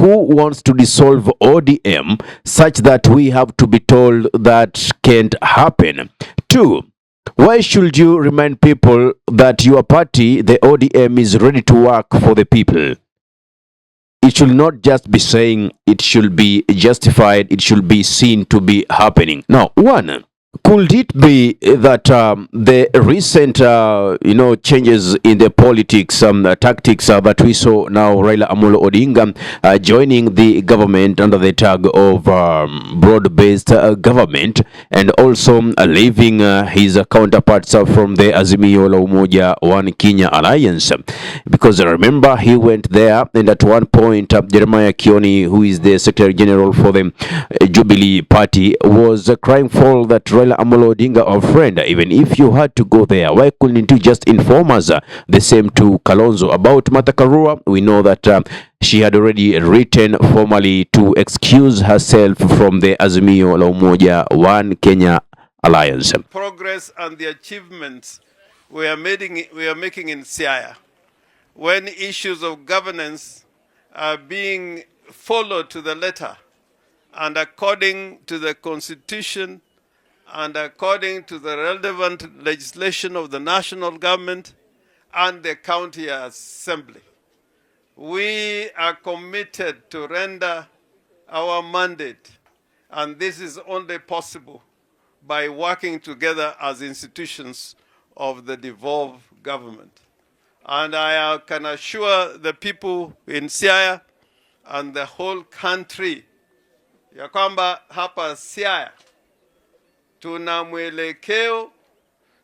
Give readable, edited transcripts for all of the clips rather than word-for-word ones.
who wants to dissolve ODM such that we have to be told that can't happen? 2. Why should you remind people that your party, the ODM, is ready to work for the people? It should not just be saying, it should be justified, it should be seen to be happening. Now, 1. Could it be that the recent, changes in the politics, tactics that we saw now, Raila Odinga joining the government under the tag of broad-based government, and also leaving his counterparts from the Azimio la Umoja One Kenya Alliance? Because remember, he went there, and at one point, Jeremiah Kioni, who is the Secretary General for the Jubilee Party, was crying for that Raila Odinga, our friend, even if you had to go there, why couldn't you just inform us? The same to Kalonzo. About Martha Karua, we know that she had already written formally to excuse herself from the Azimio la Umoja One Kenya Alliance. Progress and the achievements we are making in Siaya, when issues of governance are being followed to the letter and according to the Constitution and according to the relevant legislation of the national government and the county assembly. We are committed to render our mandate, and this is only possible by working together as institutions of the devolved government. And I can assure the people in Siaya and the whole country ya kwamba hapa Siaya tuna mwelekeo,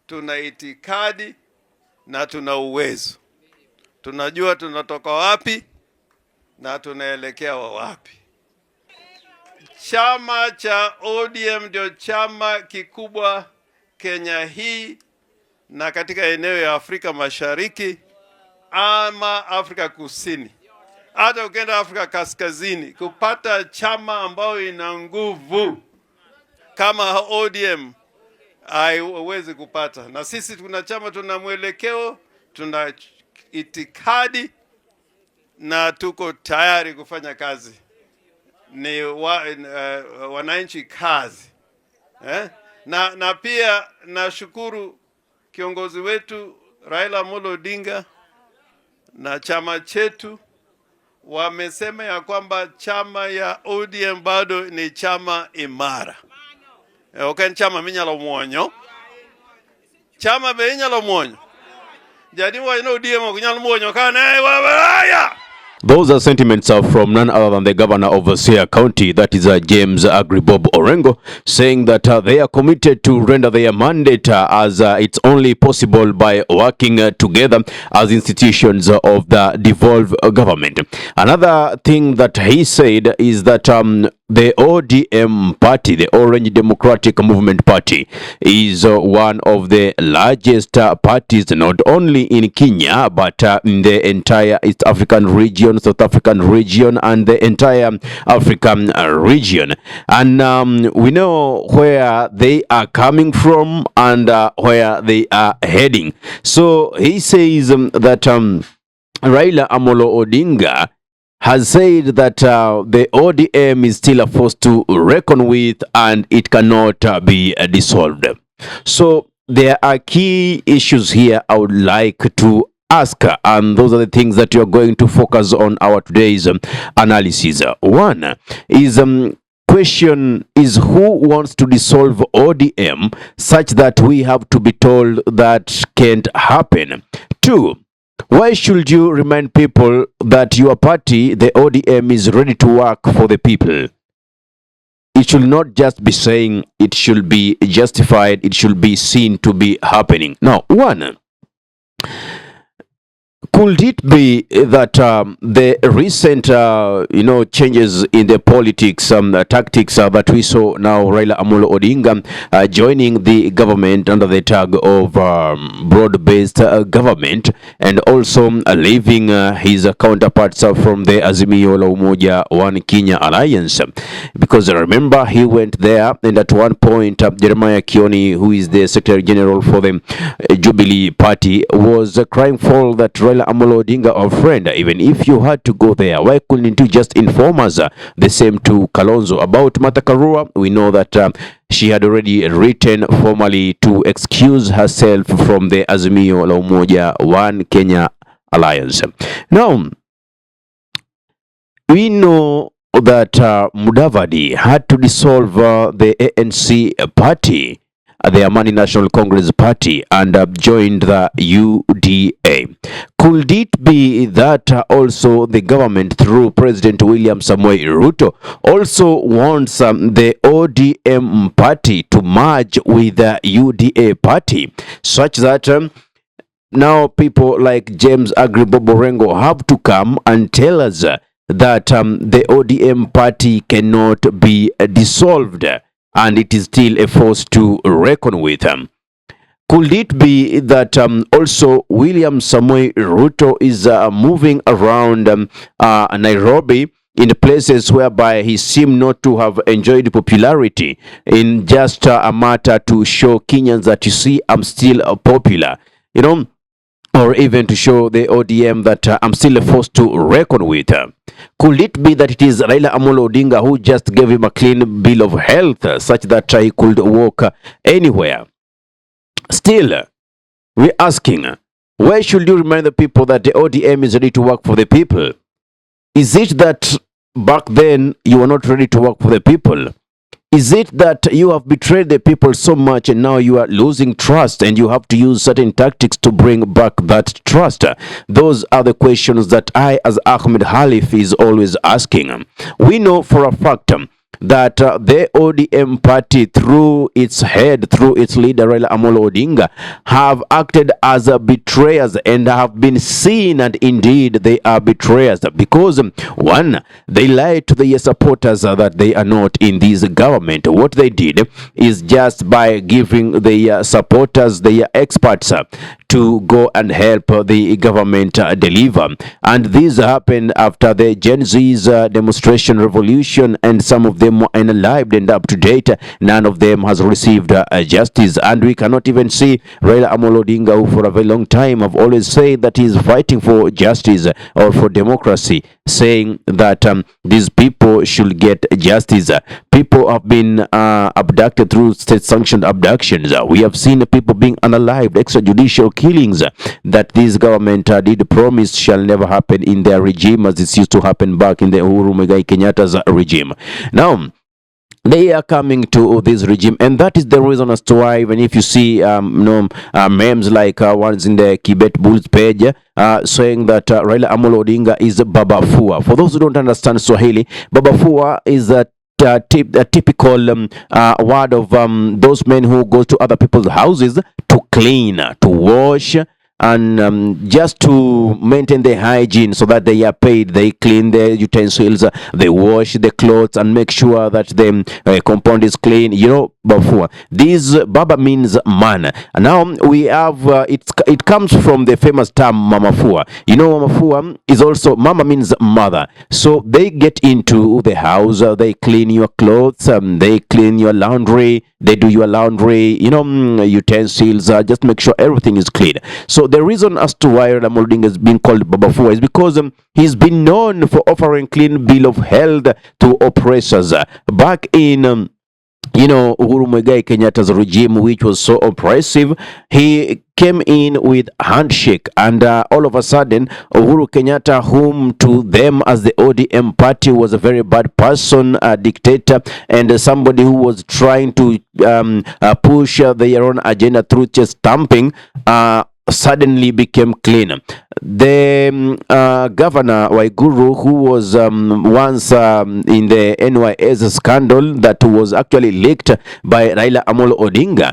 tuna itikadi na tuna uwezo. Tunajua tunatoka wapi na tunaelekea wapi. Chama cha ODM ndio chama kikubwa Kenya hii na katika eneo ya Afrika Mashariki ama Afrika Kusini. Hata ukienda Afrika Kaskazini, kupata chama ambao ina nguvu kama ODM haiwezi kupata. Na sisi tuna chama, tuna mwelekeo, tuna itikadi na tuko tayari kufanya kazi. Ni wananchi kazi. Na pia nashukuru kiongozi wetu Raila Odinga na chama chetu wamesema ya kwamba chama ya ODM bado ni chama imara. Okay, chama minyalo muonyo. Chama be inyalo muonyo. Jadi wa ODM okunyalo muonyo kana wabaya. Those are sentiments from none other than the Governor of Siaya County, that is James Bob Orengo, saying that they are committed to render their mandate as it's only possible by working together as institutions of the devolved government. Another thing that he said is that the ODM Party, the Orange Democratic Movement Party, is one of the largest parties not only in Kenya but in the entire East African region, South African region, and the entire African region. And we know where they are coming from and where they are heading. So he says that Raila Odinga has said that the ODM is still a force to reckon with and it cannot be dissolved. So there are key issues here I would like to ask, and those are the things that you are going to focus on our today's analysis. One is question is, who wants to dissolve ODM such that we have to be told that can't happen? 2. Why should you remind people that your party, the ODM, is ready to work for the people? It should not just be saying, it should be justified, it should be seen to be happening. Now, 1. Could it be that the recent, changes in the politics, tactics that we saw now, Raila Odinga joining the government under the tag of broad-based government, and also leaving his counterparts from the Azimio la Umoja One Kenya Alliance? Because remember, he went there, and at one point, Jeremiah Kioni, who is the Secretary General for the Jubilee Party, was crying for that Raila Amolo Odinga our friend, even if you had to go there, why couldn't you just inform us? The same to Kalonzo. About Martha Karua, we know that she had already written formally to excuse herself from the Azimio la Umoja One Kenya Alliance. Now, we know that Mudavadi had to dissolve the ANC party, the Amani National Congress Party, and joined the UDA. Could it be that also the government, through President William Samoei Ruto, also wants the ODM party to merge with the UDA party, such that now people like James Agribobo Orengo have to come and tell us that the ODM party cannot be dissolved and it is still a force to reckon with. Could it be that also William Samoei Ruto is moving around Nairobi in places whereby he seemed not to have enjoyed popularity, in just a matter to show Kenyans that, you see, I'm still popular, you know, or even to show the ODM that I'm still a force to reckon with? Could it be that it is Raila Amolo Odinga who just gave him a clean bill of health, such that he could walk anywhere? Still, we're asking, why should you remind the people that the ODM is ready to work for the people? Is it that back then you were not ready to work for the people? Is it that you have betrayed the people so much and now you are losing trust and you have to use certain tactics to bring back that trust? Those are the questions that I, as Ahmed Halif, is always asking. We know for a fact that the ODM party, through its head, through its leader Raila Amolo Odinga, have acted as betrayers and have been seen, and indeed they are betrayers, because one, they lied to their supporters that they are not in this government. What they did is, just by giving their supporters, their experts, to go and help the government deliver. And this happened after the Gen Z's demonstration revolution, and some of them were unalived and up to date. None of them has received justice. And we cannot even see Raila Amolo Odinga, who for a very long time have always said that he is fighting for justice or for democracy, saying that these people should get justice. People have been abducted through state-sanctioned abductions. We have seen people being unalived, extrajudicial killings that this government did promise shall never happen in their regime, as it used to happen back in the Uhuru Muigai Kenyatta's regime. Now, they are coming to this regime, and that is the reason as to why, even if you see memes like ones in the Kibet Bulls page saying that Raila Amolo Odinga is Baba Fua. For those who don't understand Swahili, Baba Fua is a typical word of those men who go to other people's houses to clean, to wash, and just to maintain the hygiene, so that they are paid. They clean the utensils, they wash the clothes, and make sure that the compound is clean. You know, Bafua. This Baba means man. And now we have it comes from the famous term Mama Fua. You know, Mama Fua is also, Mama means mother. So they get into the house, they clean your clothes, they clean your laundry, they do your laundry, you know, utensils, just make sure everything is clean. So the reason as to why Raila Odinga is being called Baba Fua is because he's been known for offering clean bill of health to oppressors. Back in Uhuru Muigai Kenyatta's regime, which was so oppressive, he came in with handshake, and all of a sudden Uhuru Kenyatta, whom to them as the ODM party was a very bad person, a dictator, and somebody who was trying to push their own agenda through chest stamping, suddenly became clean. The governor Waiguru, who was once in the NYS scandal that was actually leaked by Raila Amolo Odinga,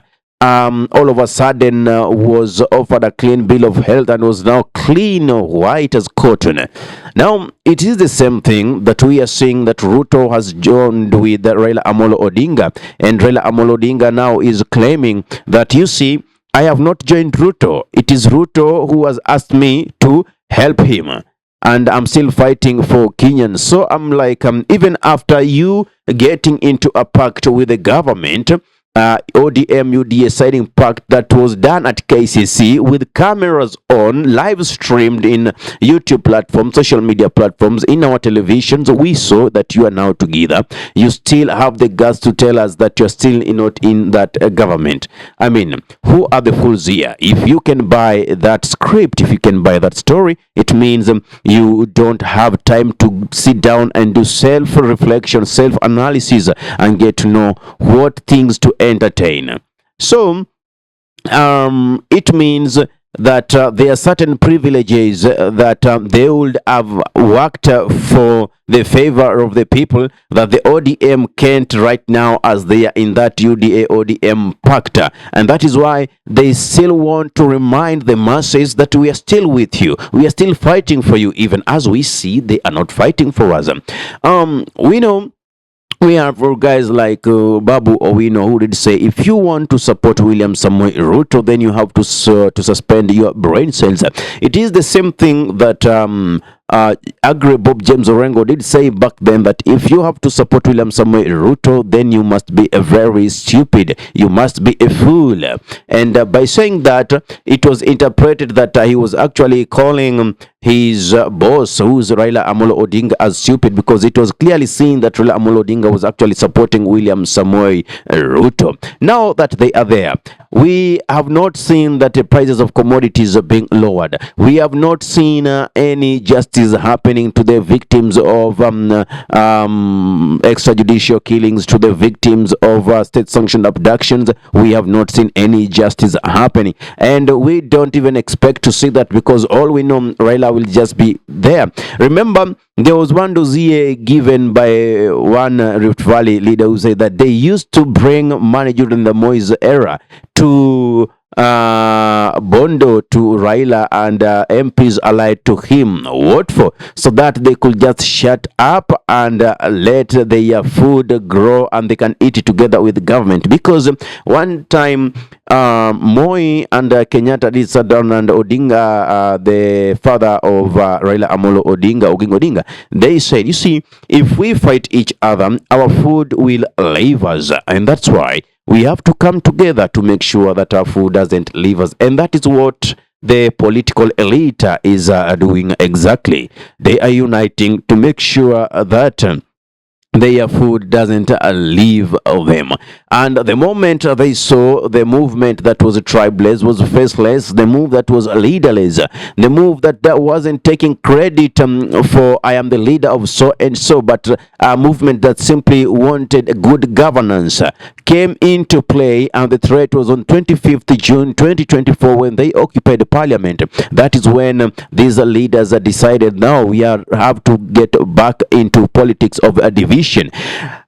all of a sudden was offered a clean bill of health and was now clean, white as cotton. Now, it is the same thing that we are seeing, that Ruto has joined with Raila Amolo Odinga, and Raila Amolo Odinga now is claiming that, you see, I have not joined Ruto. It is Ruto who has asked me to help him, and I'm still fighting for Kenyans. So I'm like, even after you getting into a pact with the government, ODM UDA siding pact that was done at KCC with cameras on, live streamed in YouTube platforms, social media platforms, in our televisions. We saw that you are now together. You still have the guts to tell us that you're still not in that government. I mean, who are the fools here? If you can buy that script, if you can buy that story, it means you don't have time to sit down and do self-reflection, self-analysis, and get to know what things to entertain. So it means that there are certain privileges that they would have worked for the favor of the people that the ODM can't right now, as they are in that UDA ODM pact. And that is why they still want to remind the masses that we are still with you. We are still fighting for you, even as we see they are not fighting for us. We know we have guys like Babu Owino, who did say, if you want to support William Samoei Ruto, then you have to suspend your brain cells. It is the same thing that Bob James Orengo did say back then, that if you have to support William Samoei Ruto, then you must be a very stupid, you must be a fool. And by saying that, it was interpreted that he was actually calling his boss, who's Raila Amolo Odinga, as stupid, because it was clearly seen that Raila Amolo Odinga was actually supporting William Samoei Ruto. Now that they are there, we have not seen that the prices of commodities are being lowered. We have not seen any justice happening to the victims of extrajudicial killings, to the victims of state-sanctioned abductions. We have not seen any justice happening, and we don't even expect to see that, because all we know, Raila will just be there. Remember, there was one dossier given by one Rift Valley leader who said that they used to bring money during the Moise era to Bondo, to Raila and MPs allied to him. What for? So that they could just shut up and let their food grow and they can eat it together with the government. Because one time Moi and Kenyatta did sit down, and Odinga, the father of Raila Amolo Odinga, they said, you see, if we fight each other, our food will leave us, and that's why we have to come together to make sure that our food doesn't leave us. And that is what the political elite is doing exactly. They are uniting to make sure that their food doesn't leave them. And the moment they saw the movement that was tribeless, was faceless, the move that was leaderless, the move that wasn't taking credit for I am the leader of so and so, but a movement that simply wanted good governance, came into play. And the threat was on 25th June 2024 when they occupied the parliament. That is when these leaders decided, now we have to get back into politics of a division.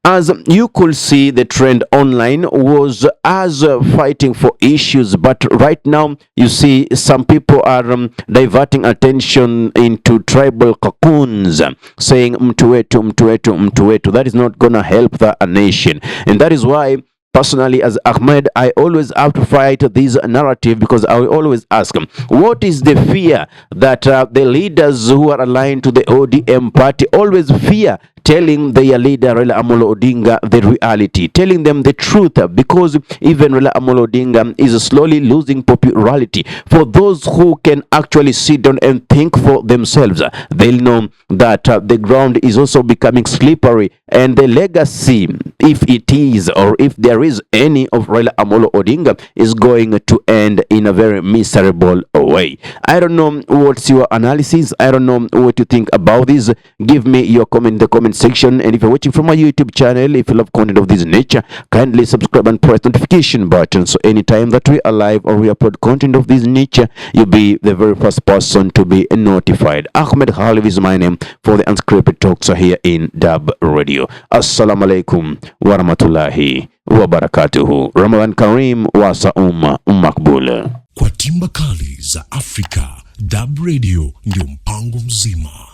As you could see, the trend online was as fighting for issues, but right now you see some people are diverting attention into tribal cocoons, saying mtu wetu, mtu wetu, mtu wetu. That is not gonna help the nation, and that is why personally, as Ahmed, I always have to fight this narrative, because I will always ask, what is the fear that the leaders who are aligned to the ODM party always fear telling their leader Raila Amolo Odinga the reality, telling them the truth, because even Raila Amolo Odinga is slowly losing popularity. For those who can actually sit down and think for themselves, they'll know that the ground is also becoming slippery, and the legacy, if it is or if there is any of Raila Amolo Odinga, is going to end in a very miserable way. I don't know what's your analysis. I don't know what you think about this. Give me your comment in the comment section. And if you're watching from my YouTube channel, if you love content of this nature, kindly subscribe and press notification button, so anytime that we are live or we upload content of this nature, you'll be the very first person to be notified. Ahmed Khalif is my name for the unscripted talks here in DURB Radio. Assalamu alaikum wa rahmatullahi wa barakatuhu. Ramadan Kareem wa Saum Makbul. Kwa timba kali za Afrika, DURB Radio ndio mpango mzima.